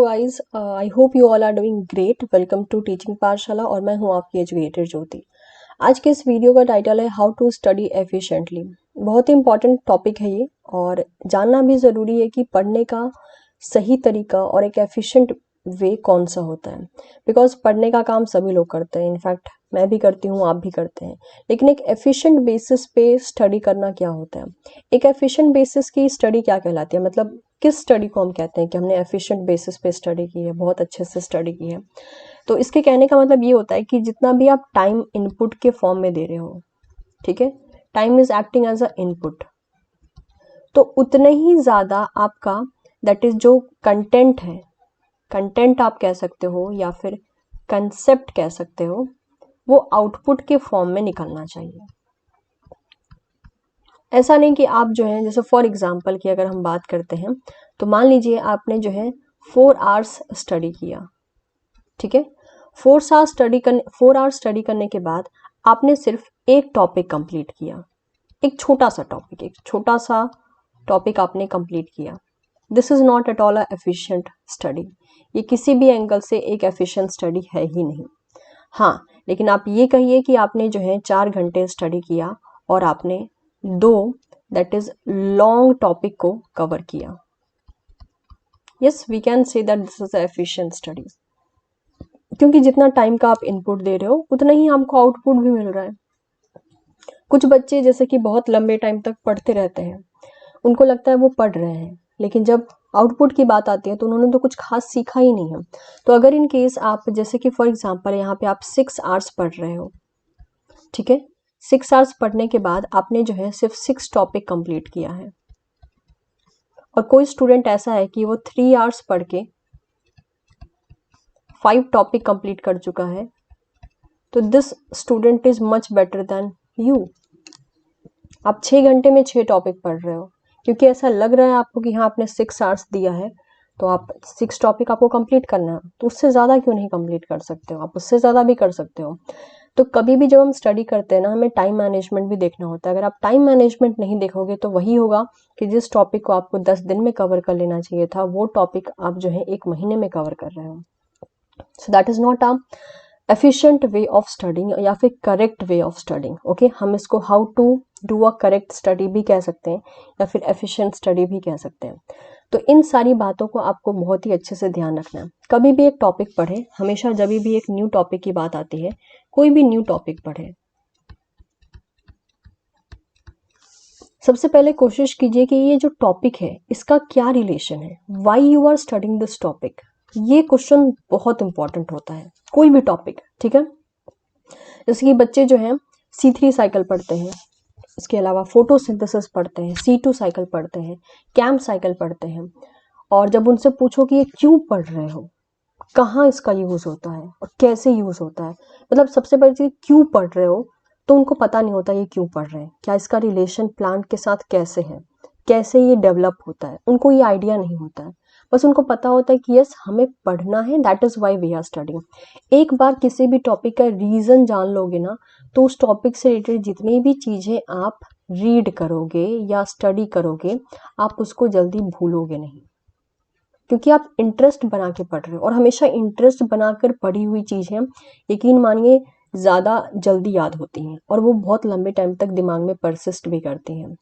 Hello guys, I hope you all are doing great. Welcome to teaching Pathshala और मैं हूं आपकी एजुकेटर ज्योति। आज के इस वीडियो का टाइटल है हाउ टू स्टडी एफिशिएंटली। बहुत ही इंपॉर्टेंट टॉपिक है ये और जानना भी ज़रूरी है कि पढ़ने का सही तरीका और एक एफिशिएंट वे कौन सा होता है। बिकॉज पढ़ने का काम सभी लोग करते हैं, इनफैक्ट मैं भी करती हूँ, आप भी करते हैं, लेकिन एक एफिशिएंट बेसिस पे स्टडी करना क्या होता है। एक एफिशिएंट बेसिस की स्टडी क्या कहलाती है, मतलब किस स्टडी को हम कहते हैं कि हमने एफिशिएंट बेसिस पे स्टडी की है, बहुत अच्छे से स्टडी की है। तो इसके कहने का मतलब ये होता है कि जितना भी आप टाइम इनपुट के फॉर्म में दे रहे हो, ठीक है, time is acting as a input, तो उतने ही ज़्यादा आपका दैट इज जो कंटेंट है, कंटेंट आप कह सकते हो या फिर कंसेप्ट कह सकते हो, वो आउटपुट के फॉर्म में निकलना चाहिए। ऐसा नहीं कि आप जो है, जैसे फॉर एग्जांपल की अगर हम बात करते हैं तो मान लीजिए आपने जो है 4 आवर्स स्टडी किया, ठीक है। 4 आवर्स स्टडी करने के बाद आपने सिर्फ एक टॉपिक कंप्लीट किया, एक छोटा सा टॉपिक आपने कंप्लीट किया। This is not at all a efficient study. ये किसी भी एंगल से एक एफिशिएंट स्टडी है ही नहीं। हाँ, लेकिन आप ये कहिए कि आपने जो है 4 घंटे स्टडी किया और आपने 2 दैट इज लॉन्ग टॉपिक को कवर किया। Yes, we can say that this is efficient studies, क्योंकि जितना टाइम का आप इनपुट दे रहे हो उतना ही आपको आउटपुट भी मिल रहा है। कुछ बच्चे जैसे कि बहुत लंबे टाइम तक पढ़ते रहते हैं, उनको लगता है वो पढ़ रहे हैं, लेकिन जब आउटपुट की बात आती है तो उन्होंने तो कुछ खास सीखा ही नहीं है। तो अगर इन केस आप जैसे कि फॉर एग्जांपल यहाँ पे आप 6 आवर्स पढ़ रहे हो, ठीक है, 6 आवर्स पढ़ने के बाद आपने जो है सिर्फ 6 टॉपिक कंप्लीट किया है, और कोई स्टूडेंट ऐसा है कि वो 3 आवर्स पढ़ के 5 टॉपिक कंप्लीट कर चुका है, तो this student is much better than you. आप 6 घंटे में 6 टॉपिक पढ़ रहे हो क्योंकि ऐसा लग रहा है आपको कि हाँ आपने 6 आवर्स दिया है तो आप 6 टॉपिक आपको कंप्लीट करना है, तो उससे ज़्यादा क्यों नहीं कंप्लीट कर सकते हो, आप उससे ज़्यादा भी कर सकते हो। तो कभी भी जब हम स्टडी करते हैं ना, हमें टाइम मैनेजमेंट भी देखना होता है। अगर आप टाइम मैनेजमेंट नहीं देखोगे तो वही होगा कि जिस टॉपिक को आपको 10 दिन में कवर कर लेना चाहिए था, वो टॉपिक आप जो है 1 महीने में कवर कर रहे हो। So that is not a efficient way of studying या फिर correct way of studying. Okay, हम इसको how to do a correct study भी कह सकते हैं या फिर एफिशिएंट स्टडी भी कह सकते हैं। तो इन सारी बातों को आपको बहुत ही अच्छे से ध्यान रखना है। कभी भी एक टॉपिक पढ़े, हमेशा जब भी एक न्यू टॉपिक की बात आती है, कोई भी न्यू टॉपिक पढ़े, सबसे पहले कोशिश कीजिए कि ये जो टॉपिक है इसका क्या रिलेशन है, why you are studying this topic. ये क्वेश्चन बहुत इंपॉर्टेंट होता है, कोई भी टॉपिक, ठीक है। जैसे कि बच्चे जो हैं C3 साइकिल पढ़ते हैं, इसके अलावा फोटोसिंथेसिस पढ़ते हैं, C2 साइकिल पढ़ते हैं, कैम्प साइकिल पढ़ते हैं, और जब उनसे पूछो कि ये क्यों पढ़ रहे हो, कहाँ इसका यूज़ होता है और कैसे यूज़ होता है, मतलब सबसे बड़ी चीज़ क्यों पढ़ रहे हो, तो उनको पता नहीं होता ये क्यों पढ़ रहे हैं, क्या इसका रिलेशन प्लांट के साथ कैसे है, कैसे ये डेवलप होता है, उनको ये आइडिया नहीं होता है। बस उनको पता होता है कि यस हमें पढ़ना है, that is why we are studying. एक बार किसी भी टॉपिक का रीज़न जान लोगे ना, तो उस टॉपिक से रिलेटेड जितनी भी चीज़ें आप रीड करोगे या स्टडी करोगे, आप उसको जल्दी भूलोगे नहीं, क्योंकि आप इंटरेस्ट बना के पढ़ रहे हो। और हमेशा इंटरेस्ट बनाकर पढ़ी हुई चीज़ें यकीन मानिए ज़्यादा जल्दी याद होती हैं और वो बहुत लंबे टाइम तक दिमाग में परसिस्ट भी करती हैं,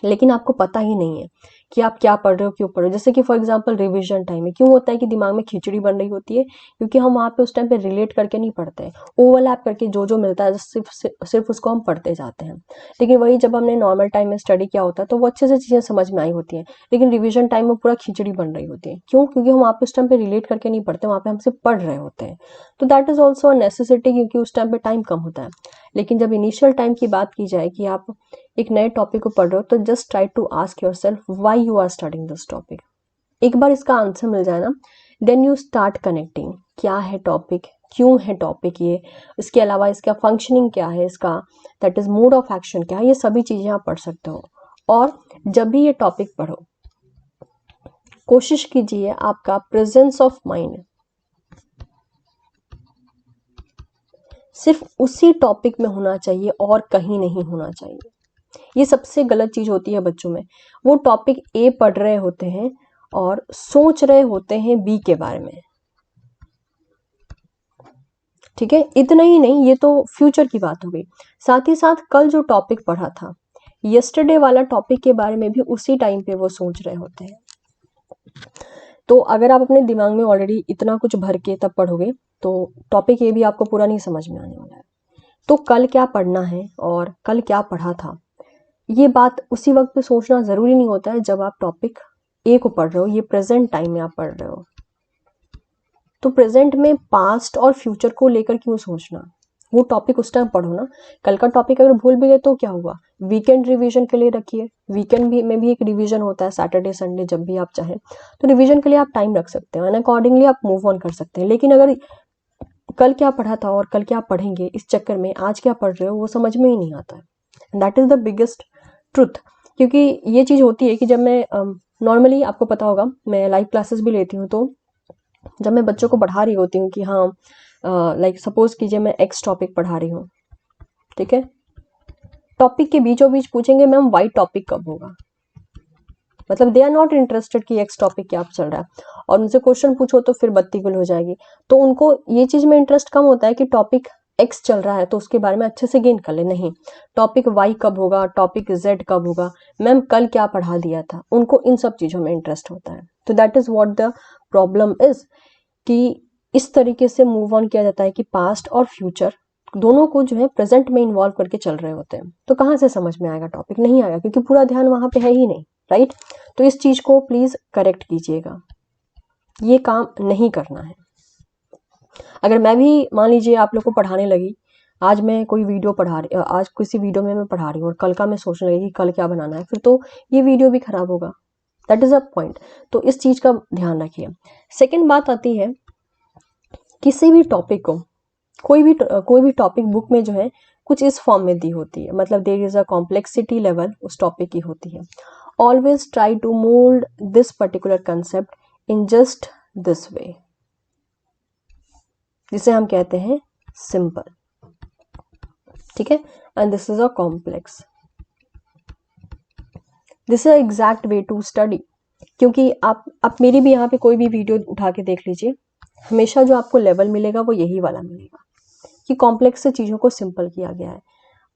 लेकिन आपको पता ही नहीं है कि आप क्या पढ़ रहे हो, क्यों पढ़ रहे हो। जैसे कि फॉर एग्जांपल रिवीजन टाइम में क्यों होता है कि दिमाग में खिचड़ी बन रही होती है, क्योंकि हम वहाँ पे उस टाइम पे रिलेट करके नहीं पढ़ते हैं, ओवरलैप करके जो जो मिलता है सिर्फ उसको हम पढ़ते जाते हैं। लेकिन वही जब हमने नॉर्मल टाइम में स्टडी किया होता है तो वो अच्छे से चीज़ें समझ में आई होती हैं, लेकिन रिविजन टाइम में पूरा खिचड़ी बन रही होती है। क्यों? क्योंकि हम वहाँ पे उस टाइम पे रिलेट करके नहीं पढ़ते, वहाँ पे हम सिर्फ पढ़ रहे होते हैं। तो that is also a necessity, क्योंकि उस टाइम पे टाइम कम होता है। लेकिन जब इनिशियल टाइम की बात की जाए कि आप एक नए टॉपिक को पढ़ रहे हो, तो just try to ask yourself why you are studying this topic. एक बार इसका आंसर मिल जाए ना, देन यू स्टार्ट कनेक्टिंग, क्या है टॉपिक, क्यों है टॉपिक ये, इसके अलावा इसका फंक्शनिंग क्या है, इसका that is mode of action क्या है, ये सभी चीज़ें आप पढ़ सकते हो। और जब भी ये टॉपिक पढ़ो, कोशिश कीजिए आपका प्रेजेंस ऑफ माइंड सिर्फ उसी टॉपिक में होना चाहिए और कहीं नहीं होना चाहिए। ये सबसे गलत चीज़ होती है बच्चों में। वो टॉपिक ए पढ़ रहे होते हैं और सोच रहे होते हैं बी के बारे में, ठीक है। इतना ही नहीं, ये तो फ्यूचर की बात हो गई, साथ ही साथ कल जो टॉपिक पढ़ा था, यस्टरडे वाला टॉपिक के बारे में भी उसी टाइम पे वो सोच रहे होते हैं। तो अगर आप अपने दिमाग में ऑलरेडी इतना कुछ भर के तब पढ़ोगे तो टॉपिक ये भी आपको पूरा नहीं समझ में आने वाला है। तो कल क्या पढ़ना है और कल क्या पढ़ा था, ये बात उसी वक्त पे सोचना ज़रूरी नहीं होता है जब आप टॉपिक ए को पढ़ रहे हो, ये प्रेजेंट टाइम में आप पढ़ रहे हो। तो प्रेजेंट में पास्ट और फ्यूचर को लेकर क्यों सोचना, वो टॉपिक उस टाइम पढ़ो ना। कल का टॉपिक अगर भूल भी गए तो क्या हुआ, वीकेंड रिवीजन के लिए रखिए। वीकेंड भी में भी एक रिवीजन होता है, सैटरडे संडे जब भी आप चाहें तो रिवीजन के लिए आप टाइम रख सकते हैं, एंड अकॉर्डिंगली आप मूव ऑन कर सकते हैं। लेकिन अगर कल क्या पढ़ा था और कल क्या पढ़ेंगे इस चक्कर में आज क्या पढ़ रहे हो वो समझ में ही नहीं आता है। That is the biggest truth. क्योंकि ये चीज़ होती है कि जब मैं नॉर्मली आपको पता होगा मैं लाइव क्लासेस भी लेती हूँ, तो जब मैं बच्चों को पढ़ा रही होती हूँ कि हाँ लाइक सपोज कीजिए मैं एक्स टॉपिक पढ़ा रही हूँ, ठीक है। टॉपिक के बीचों बीच पूछेंगे मैम वाई टॉपिक कब होगा, मतलब दे आर नॉट इंटरेस्टेड कि एक्स टॉपिक क्या चल रहा है, और उनसे क्वेश्चन पूछो तो फिर बत्ती गुल हो जाएगी। तो उनको ये चीज़ में इंटरेस्ट कम होता है कि टॉपिक एक्स चल रहा है तो उसके बारे में अच्छे से गेन कर ले, नहीं टॉपिक वाई कब होगा, टॉपिक जेड कब होगा, मैम कल क्या पढ़ा दिया था, उनको इन सब चीज़ों में इंटरेस्ट होता है। तो that is what the problem is कि इस तरीके से मूव ऑन किया जाता है कि पास्ट और फ्यूचर दोनों को जो है प्रेजेंट में इन्वॉल्व करके चल रहे होते हैं। तो कहाँ से समझ में आएगा टॉपिक, नहीं आएगा क्योंकि पूरा ध्यान वहाँ पे है ही नहीं, राइट। तो इस चीज़ को प्लीज़ करेक्ट कीजिएगा, ये काम नहीं करना है। अगर मैं भी मान लीजिए आप लोग को पढ़ाने लगी, आज मैं कोई वीडियो पढ़ा रही, आज किसी वीडियो में मैं पढ़ा रही हूँ और कल का मैं सोचने लगी कि कल क्या बनाना है, फिर तो ये वीडियो भी खराब होगा। That is a point. तो इस चीज़ का ध्यान रखिए। सेकेंड बात आती है, किसी भी टॉपिक को कोई भी टॉपिक बुक में जो है कुछ इस फॉर्म में दी होती है, मतलब there is a complexity level उस टॉपिक की होती है। Always try to mould this particular concept in just this way, जिसे हम कहते हैं सिंपल, ठीक है। And this is a complex, this is a exact way to study. क्योंकि आप मेरी भी यहाँ पे कोई भी वीडियो उठा के देख लीजिए, हमेशा जो आपको लेवल मिलेगा वो यही वाला मिलेगा कि कॉम्प्लेक्स से चीज़ों को सिंपल किया गया है।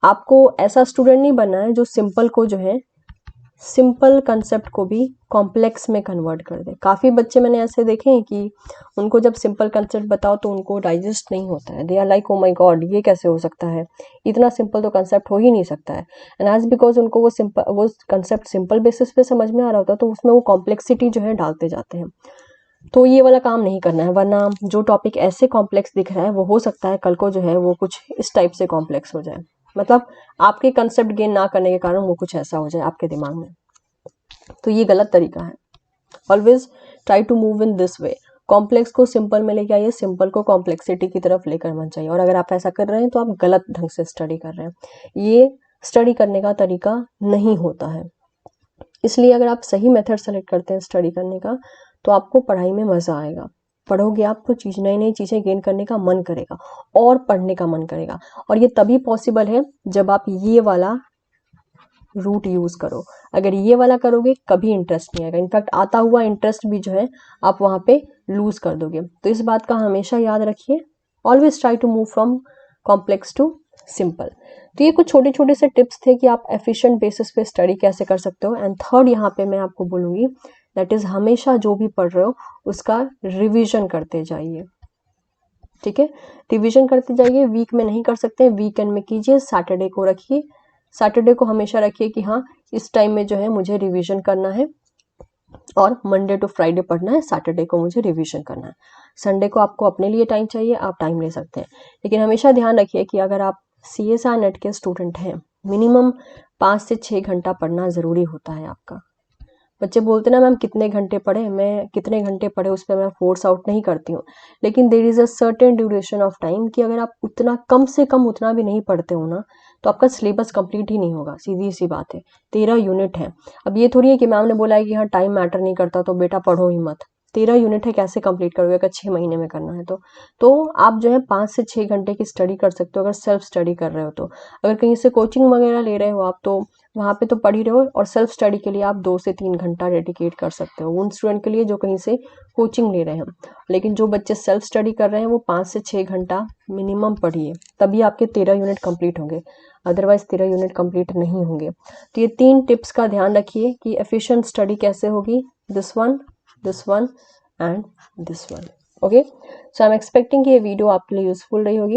आपको ऐसा स्टूडेंट नहीं बनना है जो सिंपल को जो है सिंपल कंसेप्ट को भी कॉम्प्लेक्स में कन्वर्ट कर दे। काफ़ी बच्चे मैंने ऐसे देखे हैं कि उनको जब सिंपल कंसेप्ट बताओ तो उनको डाइजेस्ट नहीं होता है, they are like oh my god ये कैसे हो सकता है, इतना सिंपल तो कंसेप्ट हो ही नहीं सकता है। एंड एज बिकॉज उनको वो कंसेप्ट सिंपल बेसिस पे समझ में आ रहा होता है तो उसमें वो कॉम्प्लेक्सिटी जो है डालते जाते हैं। तो ये वाला काम नहीं करना है, वरना जो टॉपिक ऐसे कॉम्प्लेक्स दिख रहा है वो हो सकता है कल को जो है वो कुछ इस टाइप से कॉम्प्लेक्स हो जाए, मतलब आपके कंसेप्ट गेन ना करने के कारण वो कुछ ऐसा हो जाए आपके दिमाग में। तो ये गलत तरीका है। Always try to move in this way, complex को सिंपल में लेके आइए, सिंपल को कॉम्प्लेक्सिटी की तरफ लेकर मत जाइए। और अगर आप ऐसा कर रहे हैं तो आप गलत ढंग से स्टडी कर रहे हैं, ये स्टडी करने का तरीका नहीं होता है। इसलिए अगर आप सही मेथड सेलेक्ट करते हैं स्टडी करने का तो आपको पढ़ाई में मज़ा आएगा। पढ़ोगे आप तो नई नई चीज़ें गेन करने का मन करेगा और पढ़ने का मन करेगा, और ये तभी पॉसिबल है जब आप ये वाला रूट यूज़ करो। अगर ये वाला करोगे कभी इंटरेस्ट नहीं आएगा, इनफैक्ट आता हुआ इंटरेस्ट भी जो है आप वहाँ पे लूज़ कर दोगे। तो इस बात का हमेशा याद रखिए, always try to move from complex to simple. तो ये कुछ छोटे छोटे से टिप्स थे कि आप एफिशिएंट बेसिस पे स्टडी कैसे कर सकते हो। एंड थर्ड यहाँ पे मैं आपको बोलूँगी दैट इज़ हमेशा जो भी पढ़ रहे हो उसका रिविजन करते जाइए, ठीक है। रिवीजन करते जाइए, वीक में नहीं कर सकते वीकेंड में कीजिए, सैटरडे को रखिए। सैटरडे को हमेशा रखिए कि हाँ इस टाइम में जो है मुझे रिवीजन करना है, और मंडे टू फ्राइडे पढ़ना है, सैटरडे को मुझे रिवीजन करना है। संडे को आपको अपने लिए टाइम चाहिए, आप टाइम ले सकते हैं। लेकिन हमेशा ध्यान रखिए कि अगर आप CSR नेट के स्टूडेंट हैं, मिनिमम 5 से 6 घंटा पढ़ना ज़रूरी होता है आपका। बच्चे बोलते ना मैम कितने घंटे पढ़े, मैं कितने घंटे पढ़े उस पर मैं फोर्स आउट नहीं करती हूँ, लेकिन there is a certain duration of time कि अगर आप उतना कम से कम उतना भी नहीं पढ़ते हो ना तो आपका सिलेबस कंप्लीट ही नहीं होगा। सीधी सी बात है, 13 यूनिट है। अब ये थोड़ी है कि मैम ने बोला है कि हाँ टाइम मैटर नहीं करता तो बेटा पढ़ो ही मत, 13 यूनिट है, कैसे कंप्लीट करोगे अगर 6 महीने में करना है तो आप जो है 5 से 6 घंटे की स्टडी कर सकते हो अगर सेल्फ स्टडी कर रहे हो तो। अगर कहीं से कोचिंग वगैरह ले रहे हो आप तो वहाँ पे तो पढ़ ही रहे हो, और सेल्फ स्टडी के लिए आप 2 से 3 घंटा डेडिकेट कर सकते हो उन स्टूडेंट के लिए जो कहीं से कोचिंग ले रहे हैं। लेकिन जो बच्चे सेल्फ स्टडी कर रहे हैं वो 5 से 6 घंटा मिनिमम पढ़िए, तभी आपके 13 यूनिट कंप्लीट होंगे, अदरवाइज 13 यूनिट कंप्लीट नहीं होंगे। तो ये 3 टिप्स का ध्यान रखिए कि एफिशिएंट स्टडी कैसे होगी, this one and this one. Okay, so I'm expecting कि ये वीडियो आपके लिए यूजफुल रही होगी।